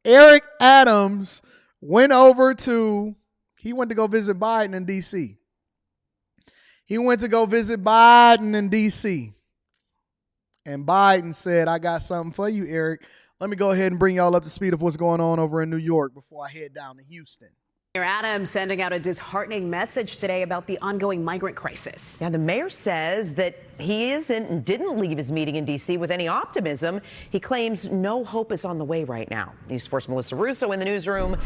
Eric Adams went to go visit Biden in D.C. And Biden said, I got something for you, Eric. Let me go ahead and bring y'all up to speed of what's going on over in New York before I head down to Houston. Mayor Adams sending out a disheartening message today about the ongoing migrant crisis. Now, the mayor says that he isn't and didn't leave his meeting in D.C. with any optimism. He claims no hope is on the way right now. News 4's Melissa Russo in the newsroom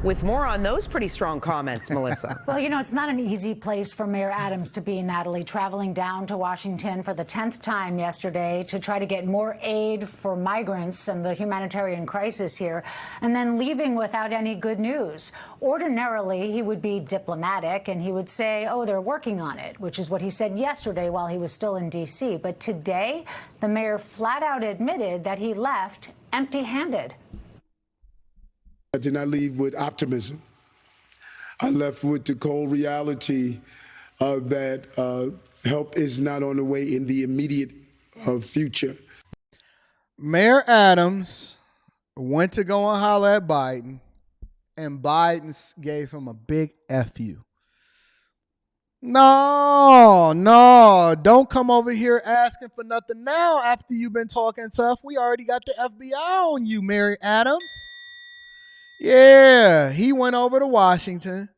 with more on those pretty strong comments, Melissa. Well, it's not an easy place for Mayor Adams to be, Natalie, traveling down to Washington for the 10th time yesterday to try to get more aid for migrants and the humanitarian crisis here, and then leaving without any good news. Ordinarily, he would be diplomatic and he would say, oh, they're working on it, which is what he said yesterday while he was still in D.C. But today, the mayor flat out admitted that he left empty-handed. I did not leave with optimism. I left with the cold reality that help is not on the way in the immediate future. Mayor Adams went to go and holler at Biden, and Biden gave him a big F you. No, don't come over here asking for nothing now after you've been talking tough. We already got the FBI on you, Mayor Adams. Yeah, he went over to Washington,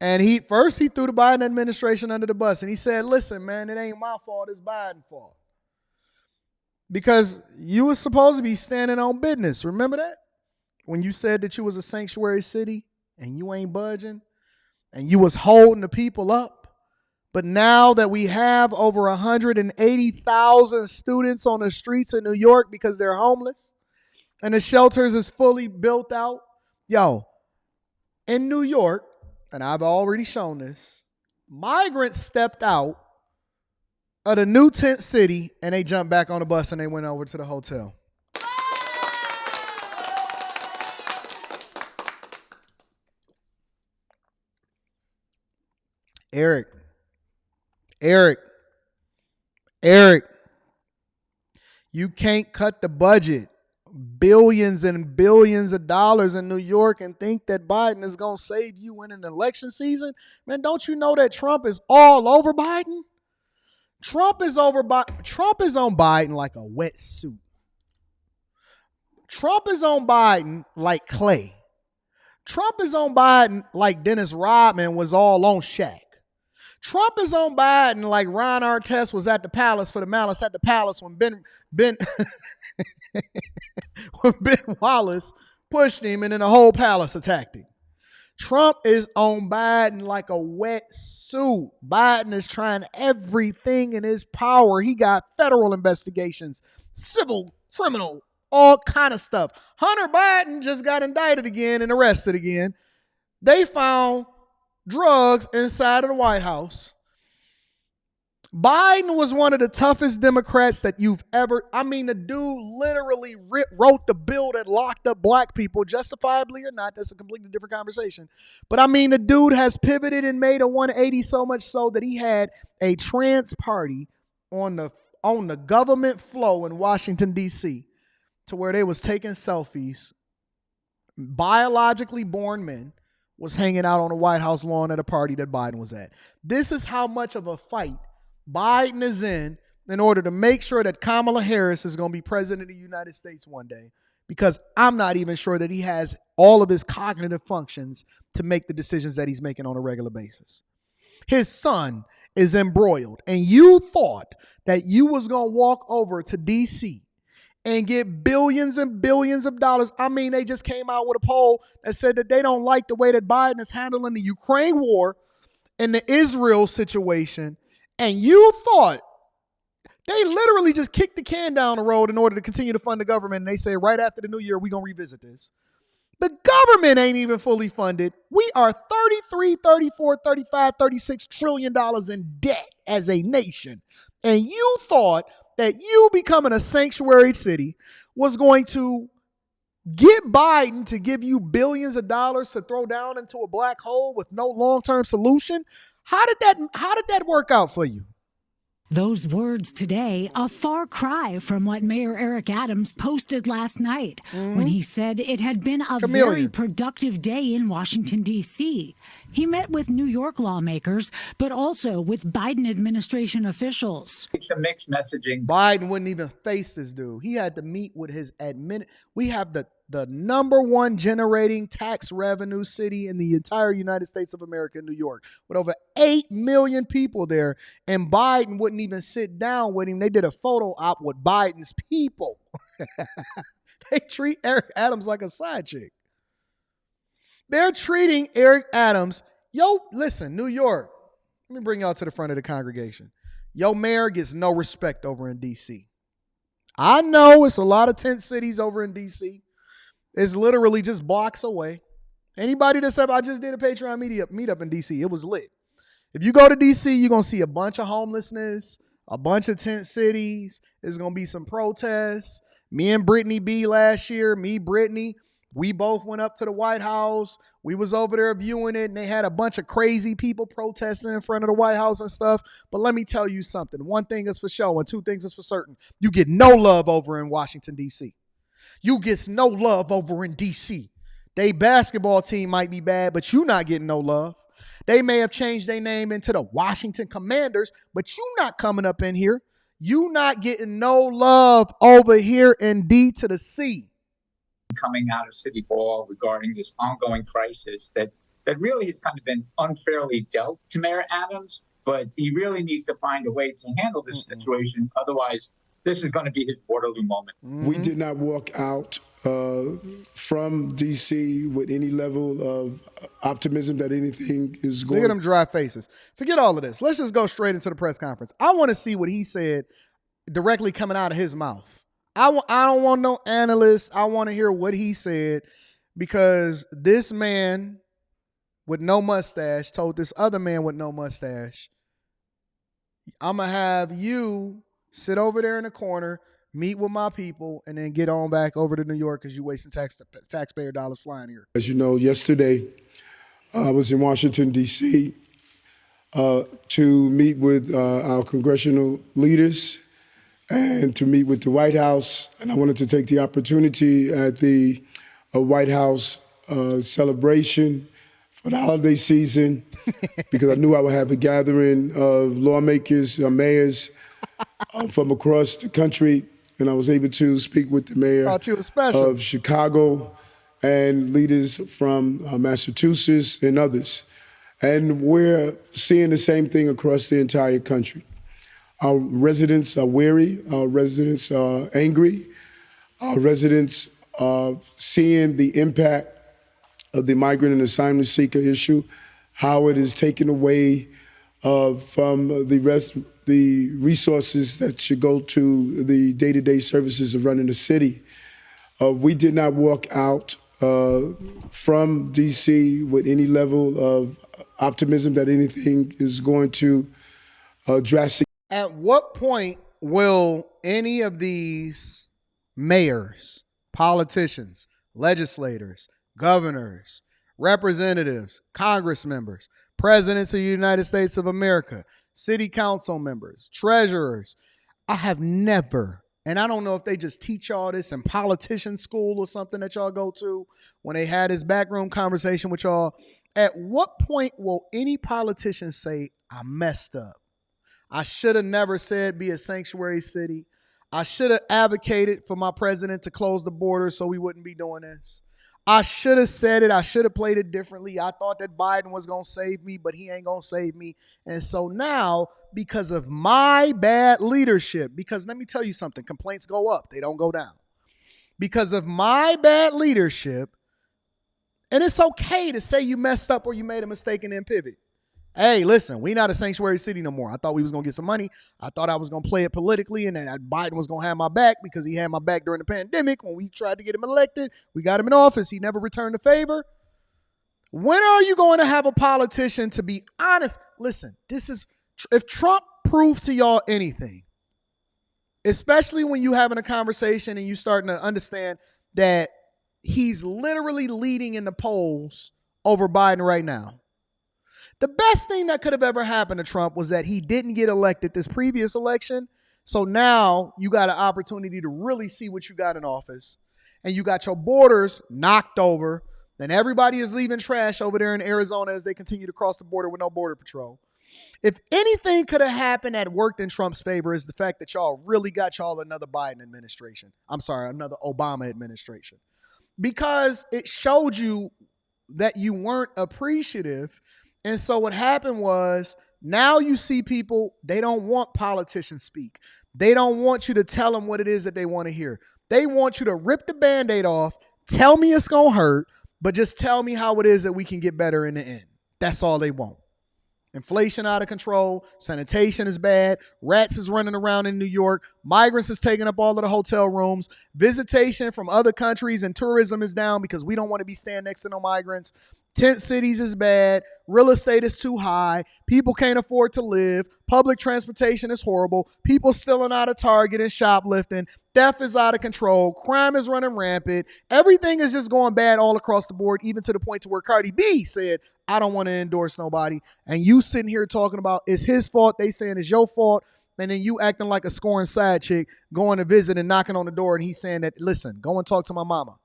and he threw the Biden administration under the bus, and he said, listen, man, it ain't my fault, it's Biden's fault. Because you were supposed to be standing on business. Remember that? When you said that you was a sanctuary city and you ain't budging and you was holding the people up. But now that we have over 180,000 students on the streets of New York because they're homeless and the shelters is fully built out. In New York, and I've already shown this, migrants stepped out of the new tent city and they jumped back on the bus and they went over to the hotel. Eric, you can't cut the budget billions and billions of dollars in New York and think that Biden is going to save you in an election season. Man, don't you know that Trump is all over Biden? Trump is on Biden like a wetsuit. Trump is on Biden like Clay. Trump is on Biden like Dennis Rodman was all on Shaq. Trump is on Biden like Ron Artest was at the palace for the malice at the palace when Ben Wallace pushed him and then the whole palace attacked him. Trump is on Biden like a wetsuit. Biden is trying everything in his power. He got federal investigations, civil, criminal, all kind of stuff. Hunter Biden just got indicted again and arrested again. They found drugs inside of the White House. Biden was one of the toughest Democrats that you've ever. The dude literally wrote the bill that locked up black people, justifiably or not. That's a completely different conversation. But the dude has pivoted and made a 180 so much so that he had a trans party on the government flow in Washington, D.C., to where they was taking selfies. Biologically born men was hanging out on the White House lawn at a party that Biden was at. This is how much of a fight Biden is in order to make sure that Kamala Harris is going to be president of the United States one day, because I'm not even sure that he has all of his cognitive functions to make the decisions that he's making on a regular basis. His son is embroiled, and you thought that you was going to walk over to D.C. and get billions and billions of dollars. They just came out with a poll that said that they don't like the way that Biden is handling the Ukraine war and the Israel situation. And you thought they literally just kicked the can down the road in order to continue to fund the government. And they say right after the new year, we're going to revisit this. The government ain't even fully funded. We are 33, 34, 35, 36 trillion dollars in debt as a nation. And you thought that you becoming a sanctuary city was going to get Biden to give you billions of dollars to throw down into a black hole with no long-term solution. How did that work out for you? Those words today, a far cry from what Mayor Eric Adams posted last night when he said it had been a very productive day in Washington, D.C. He met with New York lawmakers, but also with Biden administration officials. It's a mixed messaging. Biden wouldn't even face this dude. He had to meet with his admin. We have the number one generating tax revenue city in the entire United States of America, New York, with over 8 million people there. And Biden wouldn't even sit down with him. They did a photo op with Biden's people. They treat Eric Adams like a side chick. They're treating Eric Adams. Listen, New York. Let me bring y'all to the front of the congregation. Your mayor gets no respect over in D.C. I know it's a lot of tent cities over in D.C. It's literally just blocks away. Anybody that said, I just did a Patreon meetup in D.C., it was lit. If you go to D.C., you're going to see a bunch of homelessness, a bunch of tent cities. There's going to be some protests. Me and Brittany B last year, Brittany, we both went up to the White House. We was over there viewing it, and they had a bunch of crazy people protesting in front of the White House and stuff. But let me tell you something. One thing is for sure, and two things is for certain. You get no love over in Washington, D.C. You get no love over in D.C. They basketball team might be bad, but you not getting no love. They may have changed their name into the Washington Commanders, but you not coming up in here. You not getting no love over here in D to the C. Coming out of City Hall regarding this ongoing crisis that really has kind of been unfairly dealt to Mayor Adams, but he really needs to find a way to handle this situation. Otherwise, this is going to be his Waterloo moment. We did not walk out from D.C. with any level of optimism that anything is going. Look at them dry faces. Forget all of this. Let's just go straight into the press conference. I want to see what he said directly coming out of his mouth. I don't want no analysts. I want to hear what he said, because this man with no mustache told this other man with no mustache, I'm going to have you sit over there in the corner, meet with my people, and then get on back over to New York because you're wasting taxpayer dollars flying here. As you know, yesterday I was in Washington, D.C. To meet with our congressional leaders and to meet with the White House. And I wanted to take the opportunity at the White House celebration for the holiday season because I knew I would have a gathering of lawmakers, mayors from across the country. And I was able to speak with the mayor of Chicago and leaders from Massachusetts and others. And we're seeing the same thing across the entire country. Our residents are weary, our residents are angry, our residents are seeing the impact of the migrant and asylum seeker issue, how it is taken away from the resources that should go to the day-to-day services of running the city. We did not walk out from D.C. with any level of optimism that anything is going to drastically. At what point will any of these mayors, politicians, legislators, governors, representatives, Congress members, presidents of the United States of America, city council members, treasurers, I have never, and I don't know if they just teach y'all this in politician school or something that y'all go to when they had this backroom conversation with y'all. At what point will any politician say, I messed up? I should have never said be a sanctuary city. I should have advocated for my president to close the border so we wouldn't be doing this. I should have said it. I should have played it differently. I thought that Biden was going to save me, but he ain't going to save me. And so now, because of my bad leadership, because let me tell you something, complaints go up, they don't go down. Because of my bad leadership, and it's okay to say you messed up or you made a mistake and then pivot. Hey, listen, we not a sanctuary city no more. I thought we was going to get some money. I thought I was going to play it politically and that Biden was going to have my back because he had my back during the pandemic. When we tried to get him elected, we got him in office. He never returned the favor. When are you going to have a politician to be honest? Listen, if Trump proved to y'all anything, especially when you having a conversation and you starting to understand that he's literally leading in the polls over Biden right now. The best thing that could have ever happened to Trump was that he didn't get elected this previous election. So now you got an opportunity to really see what you got in office. And you got your borders knocked over. Then everybody is leaving trash over there in Arizona as they continue to cross the border with no border patrol. If anything could have happened that worked in Trump's favor is the fact that y'all really got y'all another Biden administration. I'm sorry, another Obama administration. Because it showed you that you weren't appreciative. And so what happened was now you see people, they don't want politicians speak. They don't want you to tell them what it is that they want to hear. They want you to rip the Band-Aid off, tell me it's going to hurt, but just tell me how it is that we can get better in the end. That's all they want. Inflation out of control. Sanitation is bad. Rats is running around in New York. Migrants is taking up all of the hotel rooms. Visitation from other countries and tourism is down because we don't want to be standing next to no migrants. Tent cities is bad. Real estate is too high. People can't afford to live. Public transportation is horrible. People stealing out of Target and shoplifting. Theft is out of control. Crime is running rampant. Everything is just going bad all across the board, even to the point to where Cardi B said, I don't want to endorse nobody. And you sitting here talking about it's his fault. They saying it's your fault. And then you acting like a scoring side chick, going to visit and knocking on the door. And he's saying that, listen, go and talk to my mama.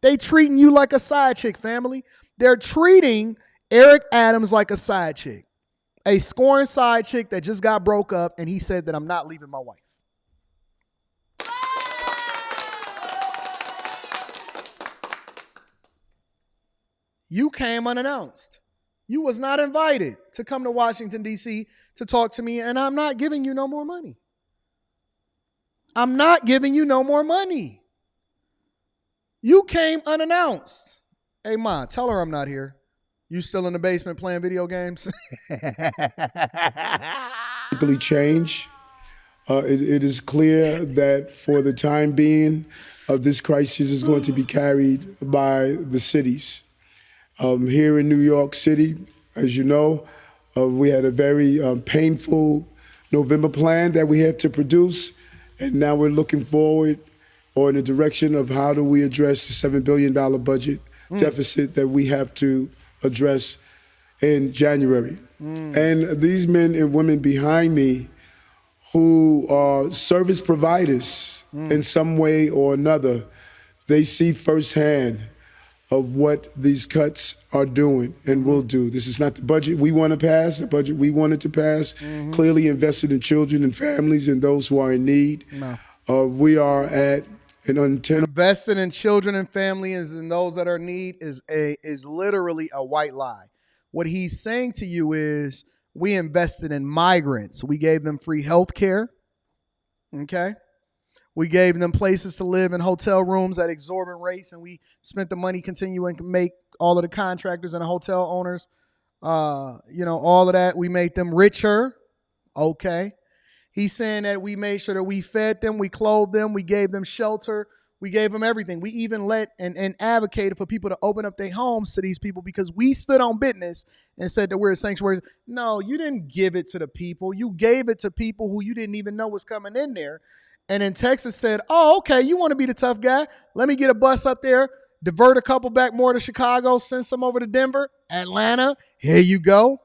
They treating you like a side chick, family. They're treating Eric Adams like a side chick, a scoring side chick that just got broke up. And he said that I'm not leaving my wife. You came unannounced. You was not invited to come to Washington, D.C. to talk to me, and I'm not giving you no more money. I'm not giving you no more money. You came unannounced. Hey, Ma, tell her I'm not here. You still in the basement playing video games? Change. It is clear that for the time being, this crisis is going to be carried by the cities. Here in New York City, as you know, we had a very painful November plan that we had to produce, and now we're looking forward or in the direction of how do we address the $7 billion budget deficit that we have to address in January. And these men and women behind me who are service providers in some way or another, they see firsthand of what these cuts are doing and will do. This is not the budget we want to pass. The budget we wanted to pass clearly invested in children and families and those who are in need. No. We are at an untenable. Invested in children and families and those that are in need is literally a white lie. What he's saying to you is we invested in migrants. We gave them free health care. Okay. We gave them places to live in hotel rooms at exorbitant rates, and we spent the money continuing to make all of the contractors and the hotel owners, all of that. We made them richer. Okay. He's saying that we made sure that we fed them, we clothed them, we gave them shelter, we gave them everything. We even let and advocated for people to open up their homes to these people because we stood on business and said that we're a sanctuary. No, you didn't give it to the people. You gave it to people who you didn't even know was coming in there. And then Texas said, oh, okay, you want to be the tough guy? Let me get a bus up there, divert a couple back more to Chicago, send some over to Denver, Atlanta. Here you go.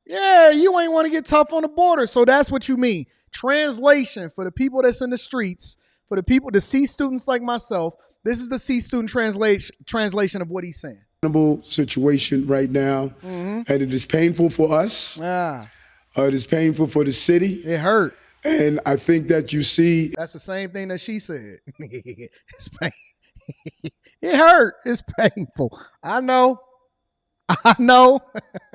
Yeah, you ain't want to get tough on the border. So that's what you mean. Translation for the people that's in the streets, for the people, the C students like myself, this is the C student translation of what he's saying. Situation right now, and it is painful for us. It is painful for the city. It hurt. And I think that you see. That's the same thing that she said. It's pain. It hurt. It's painful. I know.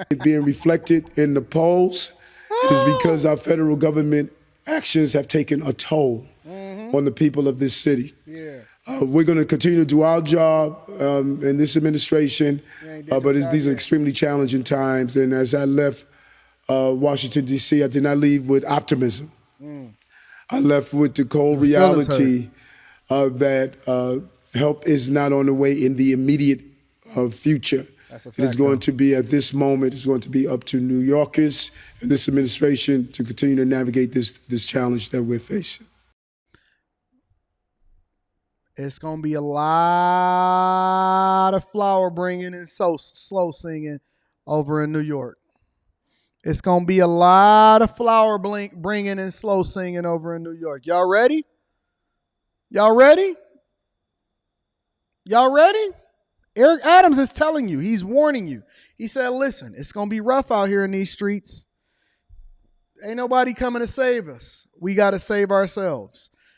It being reflected in the polls. It is because our federal government actions have taken a toll on the people of this city. Yeah. We're going to continue to do our job in this administration, but these are extremely challenging times. And as I left Washington, D.C., I did not leave with optimism. I left with the cold reality that help is not on the way in the immediate future. It is going to be at this moment, it's going to be up to New Yorkers and this administration to continue to navigate this challenge that we're facing. It's going to be a lot of flower bringing and slow singing, a over in New York. It's going to be a lot of flower bringing and slow singing over in New York. Y'all ready? Y'all ready? Y'all ready? Eric Adams is telling you. He's warning you. He said, listen, it's going to be rough out here in these streets. Ain't nobody coming to save us. We got to save ourselves.